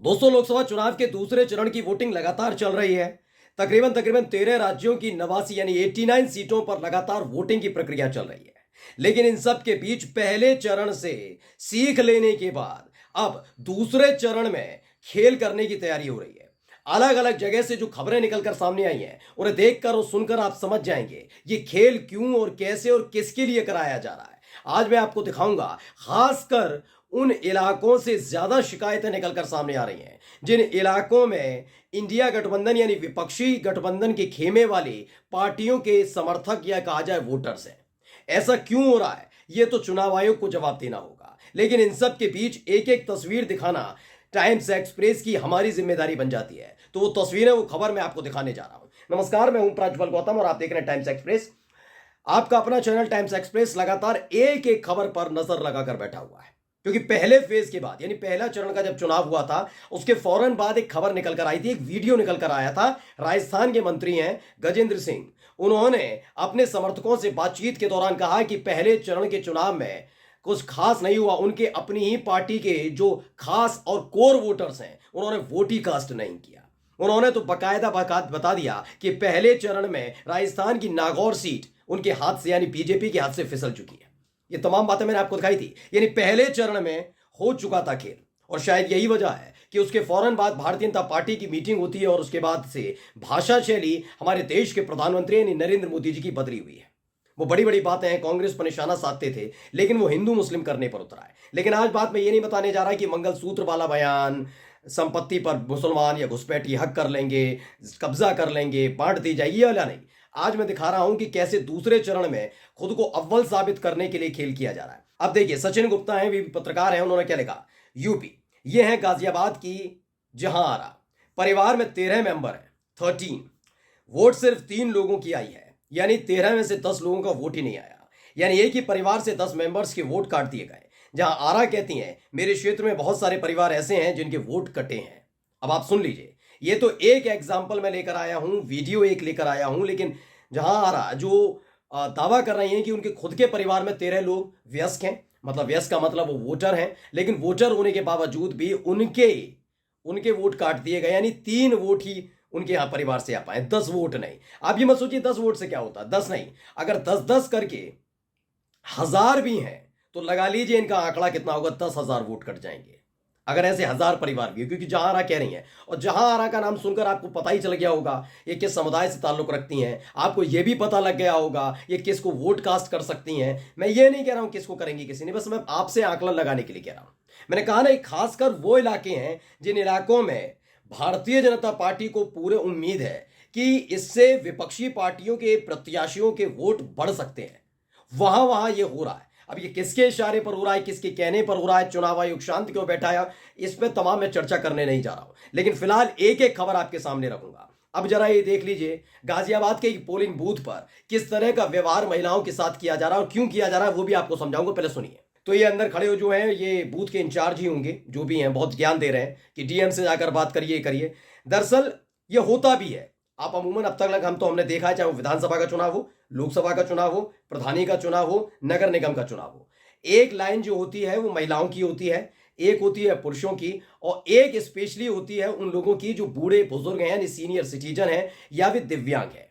दोस्तों, लोकसभा चुनाव के दूसरे चरण की वोटिंग लगातार चल रही है। तकरीबन 13 राज्यों की 89 यानी 89 सीटों पर लगातार वोटिंग की प्रक्रिया चल रही है। लेकिन इन सब के बीच पहले चरण से सीख लेने के बाद अब दूसरे चरण में खेल करने की तैयारी हो रही है। अलग अलग जगह से जो खबरें निकलकर सामने आई हैं, उन्हें देखकर और सुनकर आप समझ जाएंगे ये खेल क्यों और कैसे और किसके लिए कराया जा रहा है। आज मैं आपको दिखाऊंगा, खासकर उन इलाकों से ज्यादा शिकायतें निकलकर सामने आ रही हैं जिन इलाकों में इंडिया गठबंधन यानी विपक्षी गठबंधन के खेमे वाली पार्टियों के समर्थक या कहा जाए वोटर्स हैं। ऐसा क्यों हो रहा है, यह तो चुनाव आयोग को जवाब देना होगा। लेकिन इन सब के बीच एक एक तस्वीर दिखाना टाइम्स एक्सप्रेस की हमारी जिम्मेदारी बन जाती है। तो वो तस्वीरें, वो खबर मैं आपको दिखाने जा रहा हूं। नमस्कार, मैं हूं प्रज्वल गौतम और आप देख रहे हैं टाइम्स एक्सप्रेस। आपका अपना चैनल टाइम्स एक्सप्रेस लगातार एक एक खबर पर नजर लगाकर बैठा हुआ है, क्योंकि पहले फेज के बाद यानी पहला चरण का जब चुनाव हुआ था, उसके फौरन बाद एक खबर निकल कर आई थी, एक वीडियो निकल कर आया था। राजस्थान के मंत्री हैं गजेंद्र सिंह, उन्होंने अपने समर्थकों से बातचीत के दौरान कहा कि पहले चरण के चुनाव में कुछ खास नहीं हुआ। उनके अपनी ही पार्टी के जो खास और कोर वोटर्स हैं, उन्होंने वोट ही कास्ट नहीं किया। उन्होंने तो बकायदा बता दिया कि पहले चरण में राजस्थान की नागौर सीट उनके हाथ से यानी बीजेपी के हाथ से फिसल चुकी है। ये तमाम बातें मैंने आपको दिखाई थी, यानी पहले चरण में हो चुका था खेल। और शायद यही वजह है कि उसके फौरन बाद भारतीय जनता पार्टी की मीटिंग होती है और उसके बाद से भाषा शैली हमारे देश के प्रधानमंत्री यानी नरेंद्र मोदी जी की बदली हुई है। वो बड़ी बड़ी बातें हैं, कांग्रेस पर निशाना साधते थे, लेकिन वो हिंदू मुस्लिम करने पर उतरा है। लेकिन आज बात में ये नहीं बताने जा रहा कि मंगलसूत्र वाला बयान, संपत्ति पर मुसलमान या घुसपैठी हक कर लेंगे, कब्जा कर लेंगे, बांट दी जाएगी, ये वाला नहीं। आज मैं दिखा रहा हूं कि कैसे दूसरे चरण में खुद को अव्वल साबित करने के लिए खेल किया जा रहा है। अब देखिए, सचिन गुप्ता हैं, वे पत्रकार हैं, उन्होंने क्या लिखा। यूपी, ये है गाजियाबाद की जहांआरा, परिवार में 13 मेंबर हैं, 13। वोट सिर्फ 3 लोगों की आई है, यानी 13 में से 10 लोगों का वोट ही नहीं आया। यानी एक ही परिवार से 10 मेंबर्स के वोट काट दिए गए। जहां आरा कहती हैं, मेरे क्षेत्र में बहुत सारे परिवार ऐसे हैं जिनके वोट कटे हैं। अब आप सुन लीजिए, ये तो एक एग्जाम्पल मैं लेकर आया हूं, वीडियो एक लेकर आया हूं। लेकिन जहां आरा जो दावा कर रही हैं कि उनके खुद के परिवार में 13 लोग वयस्क हैं, मतलब वयस्क का मतलब वो वोटर हैं, लेकिन वोटर होने के बावजूद भी उनके उनके वोट काट दिए गए, यानी 3 वोट ही उनके यहां परिवार से आ पाए, 10 वोट नहीं। आप ये मत सोचिए 10 वोट से क्या होता, 10 नहीं, अगर 10-10 करके 1000 भी हैं तो लगा लीजिए इनका आंकड़ा कितना होगा, 10,000 वोट कट जाएंगे अगर ऐसे 1000 परिवार भी, क्योंकि जहांआरा कह रही हैं। और जहांआरा का नाम सुनकर आपको पता ही चल गया होगा ये किस समुदाय से ताल्लुक रखती हैं। आपको ये भी पता लग गया होगा ये किसको वोट कास्ट कर सकती हैं। मैं ये नहीं कह रहा हूं किसको करेंगी किसी ने, बस मैं आपसे आकलन लगाने के लिए कह रहा हूं। मैंने कहा ना, खासकर वो इलाके हैं जिन इलाकों में भारतीय जनता पार्टी को पूरे उम्मीद है कि इससे विपक्षी पार्टियों के प्रत्याशियों के वोट बढ़ सकते हैं, वहां वहां ये हो रहा है। अब ये किसके इशारे पर हो रहा है, किसके कहने पर हो रहा है, चुनाव आयोग शांत क्यों बैठा है, इस पर तमाम मैं चर्चा करने नहीं जा रहा हूं। लेकिन फिलहाल एक एक खबर आपके सामने रखूंगा। अब जरा ये देख लीजिए, गाजियाबाद के एक पोलिंग बूथ पर किस तरह का व्यवहार महिलाओं के साथ किया जा रहा है और क्यों किया जा रहा है, वो भी आपको समझाऊंगा। पहले सुनिए। तो ये अंदर खड़े हो जो हैं, ये बूथ के इंचार्ज ही होंगे, जो भी हैं, बहुत ज्ञान दे रहे हैं कि डीएम से जाकर बात करिए करिए। दरअसल ये होता भी है। आप अमूमन अब तक हमने देखा है, चाहे वो विधानसभा का चुनाव हो, लोकसभा का चुनाव हो, प्रधानी का चुनाव हो, नगर निगम का चुनाव हो, एक लाइन जो होती है वो महिलाओं की होती है, एक होती है पुरुषों की, और एक स्पेशली होती है उन लोगों की जो बूढ़े बुजुर्ग हैं यानी सीनियर सिटीजन हैं या फिर दिव्यांग हैं,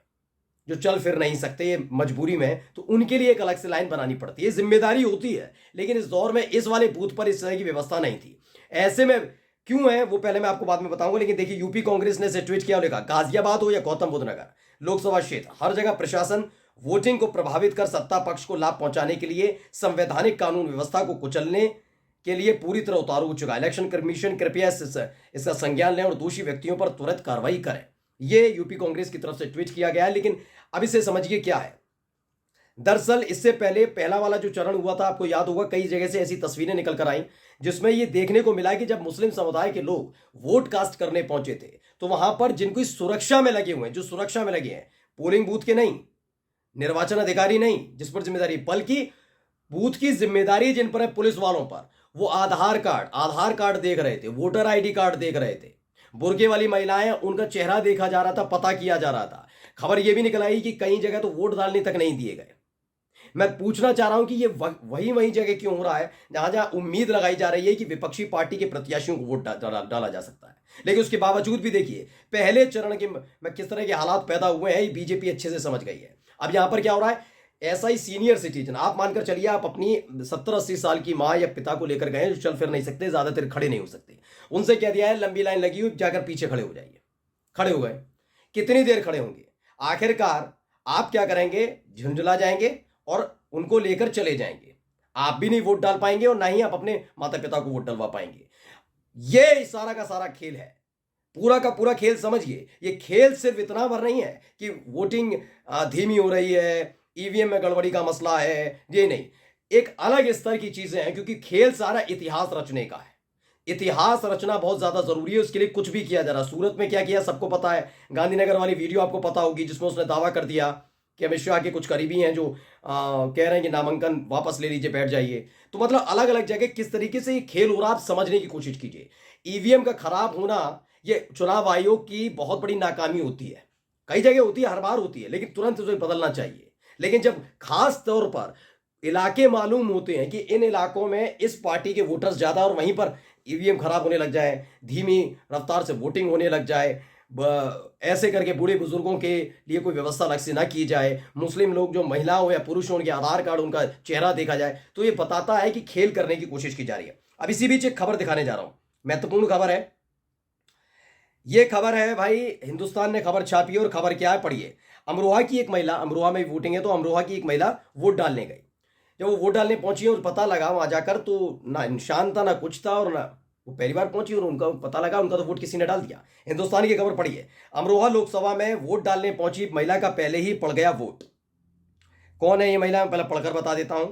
जो चल फिर नहीं सकते मजबूरी में, तो उनके लिए एक अलग से लाइन बनानी पड़ती है, जिम्मेदारी होती है। लेकिन इस दौर में इस वाले बूथ पर इस तरह की व्यवस्था नहीं थी। ऐसे में क्यों है वो पहले मैं आपको बाद में बताऊंगा। लेकिन देखिए, यूपी कांग्रेस ने इसे ट्वीट किया और लिखा, गाजियाबाद हो या गौतम बुद्ध नगर लोकसभा क्षेत्र, हर जगह प्रशासन वोटिंग को प्रभावित कर सत्ता पक्ष को लाभ पहुंचाने के लिए संवैधानिक कानून व्यवस्था को कुचलने के लिए पूरी तरह उतारू हो चुका है। इलेक्शन कमीशन कृपया इसका संज्ञान लें और दोषी व्यक्तियों पर तुरंत कार्रवाई करें। यह यूपी कांग्रेस की तरफ से ट्वीट किया गया है। लेकिन अब इसे समझिए क्या है। दरअसल इससे पहले पहला वाला जो चरण हुआ था, आपको याद होगा, कई जगह से ऐसी तस्वीरें निकल कर आई जिसमें यह देखने को मिला कि जब मुस्लिम समुदाय के लोग वोट कास्ट करने पहुंचे थे, तो वहां पर जिनको सुरक्षा में लगे हुए हैं, जो सुरक्षा में लगे हैं, पोलिंग बूथ के नहीं, निर्वाचन अधिकारी नहीं जिस पर जिम्मेदारी, बल्कि बूथ की जिम्मेदारी जिन पर है, पुलिस वालों पर, वो आधार कार्ड देख रहे थे, वोटर आईडी कार्ड देख रहे थे। बुर्के वाली महिलाएं, उनका चेहरा देखा जा रहा था, पता किया जा रहा था। खबर यह भी निकल आई कि कई जगह तो वोट डालने तक नहीं दिए गए। मैं पूछना चाह रहा हूं कि ये वही जगह क्यों हो रहा है जहां जहां उम्मीद लगाई जा रही है कि विपक्षी पार्टी के प्रत्याशियों को वोट डाला जा सकता है, लेकिन उसके बावजूद भी देखिए पहले चरण के में किस तरह के हालात पैदा हुए हैं, बीजेपी अच्छे से समझ गई है। अब यहां पर क्या हो रहा है, ऐसा ही सीनियर सिटीजन आप मानकर चलिए, आप अपनी 70-80 साल की माँ या पिता को लेकर गए जो चल फिर नहीं सकते, ज्यादा देर खड़े नहीं हो सकते, उनसे कह दिया है लंबी लाइन लगी हुई, जाकर पीछे खड़े हो जाइए। खड़े हो गए, कितनी देर खड़े होंगे? आखिरकार आप क्या करेंगे, झुंझला जाएंगे और उनको लेकर चले जाएंगे। आप भी नहीं वोट डाल पाएंगे और ना ही आप अपने माता पिता को वोट डलवा पाएंगे। ये सारा का सारा खेल है, पूरा का पूरा खेल समझिए। ये खेल सिर्फ इतना भर नहीं है कि वोटिंग धीमी हो रही है, ईवीएम में गड़बड़ी का मसला है, ये नहीं, एक अलग स्तर की चीजें हैं, क्योंकि खेल सारा इतिहास रचने का है। इतिहास रचना बहुत ज्यादा जरूरी है, उसके लिए कुछ भी किया जा रहा है। सूरत में क्या किया सबको पता है, गांधीनगर वाली वीडियो आपको पता होगी जिसमें उसने दावा कर दिया कि अमित शाह के कुछ करीबी हैं जो कह रहे हैं कि नामांकन वापस ले लीजिए, बैठ जाइए। तो मतलब अलग अलग जगह किस तरीके से ये खेल हो रहा है, आप समझने की कोशिश कीजिए। ईवीएम का खराब होना ये चुनाव आयोग की बहुत बड़ी नाकामी होती है, कई जगह होती है, हर बार होती है, लेकिन तुरंत उसे बदलना चाहिए। लेकिन जब खास तौर पर इलाके मालूम होते हैं कि इन इलाकों में इस पार्टी के वोटर्स ज्यादा और वहीं पर ईवीएम खराब होने लग जाए, धीमी रफ्तार से वोटिंग होने लग जाए, ऐसे करके बूढ़े बुजुर्गों के लिए कोई व्यवस्था अलग से ना की जाए, मुस्लिम लोग जो महिला हो या पुरुष हो उनके आधार कार्ड उनका चेहरा देखा जाए, तो ये बताता है कि खेल करने की कोशिश की जा रही है। अब इसी बीच एक खबर दिखाने जा रहा हूं, महत्वपूर्ण खबर है। ये खबर है भाई, हिंदुस्तान ने खबर छापी है और खबर क्या है पढ़िए। अमरोहा की एक महिला, अमरोहा में वोटिंग है, तो अमरोहा की एक महिला वोट डालने गई। जब वो वोट डालने पहुंची और पता लगा वहां जाकर, तो ना निशान था ना कुछ था, और ना वो पहली बार पहुंची और उनका पता लगा उनका तो वोट किसी ने डाल दिया। हिंदुस्तान की खबर पढ़िए, अमरोहा लोकसभा में वोट डालने पहुंची महिला का पहले ही पड़ गया वोट। कौन है ये महिला, मैं पहले पढ़कर बता देता हूं।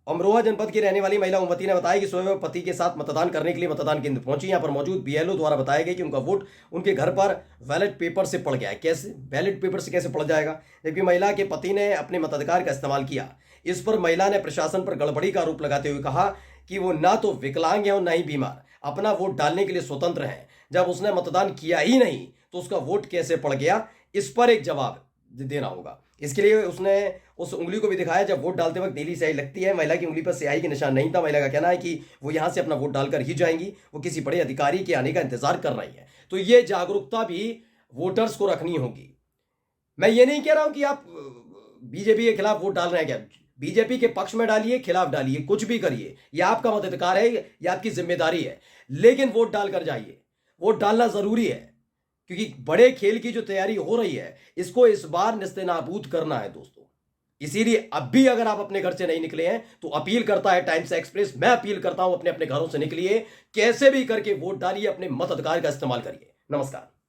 अमरोहा जनपद की रहने वाली महिला उमती ने बताया कि सुबह पति के साथ मतदान करने के लिए मतदान केंद्र पहुंची। यहां पर मौजूद बीएलओ द्वारा बताया गया कि उनका वोट उनके घर पर बैलेट पेपर से पड़ गया है। कैसे बैलेट पेपर से कैसे पड़ जाएगा, जबकि महिला के पति ने अपने मताधिकार का इस्तेमाल किया। इस पर महिला ने प्रशासन पर गड़बड़ी का आरोप लगाते हुए कहा कि वो ना तो विकलांग है और ना ही बीमार, अपना वोट डालने के लिए स्वतंत्र है। जब उसने मतदान किया ही नहीं तो उसका वोट कैसे पड़ गया, इस पर एक जवाब देना होगा। इसके लिए उसने उस उंगली को भी दिखाया जब वोट डालते वक्त नीली स्याही लगती है। महिला की उंगली पर स्याही के निशान नहीं था। महिला का कहना है कि वो यहां से अपना वोट डालकर ही जाएंगी, वो किसी बड़े अधिकारी के आने का इंतजार कर रही है। तो ये जागरूकता भी वोटर्स को रखनी होगी। मैं ये नहीं कह रहा हूं कि आप बीजेपी के खिलाफ वोट डाल रहे हैं, क्या बीजेपी के पक्ष में डालिए, खिलाफ डालिए, कुछ भी करिए, यह आपका मताधिकार है, यह आपकी जिम्मेदारी है, लेकिन वोट डालकर जाइए। वोट डालना जरूरी है, क्योंकि बड़े खेल की जो तैयारी हो रही है इसको इस बार निस्तेनाबूद करना है दोस्तों। इसीलिए अब भी अगर आप अपने घर से नहीं निकले हैं तो अपील करता है टाइम्स एक्सप्रेस, मैं अपील करता हूं अपने अपने घरों से निकलिए, कैसे भी करके वोट डालिए, अपने मताधिकार का इस्तेमाल करिए। नमस्कार।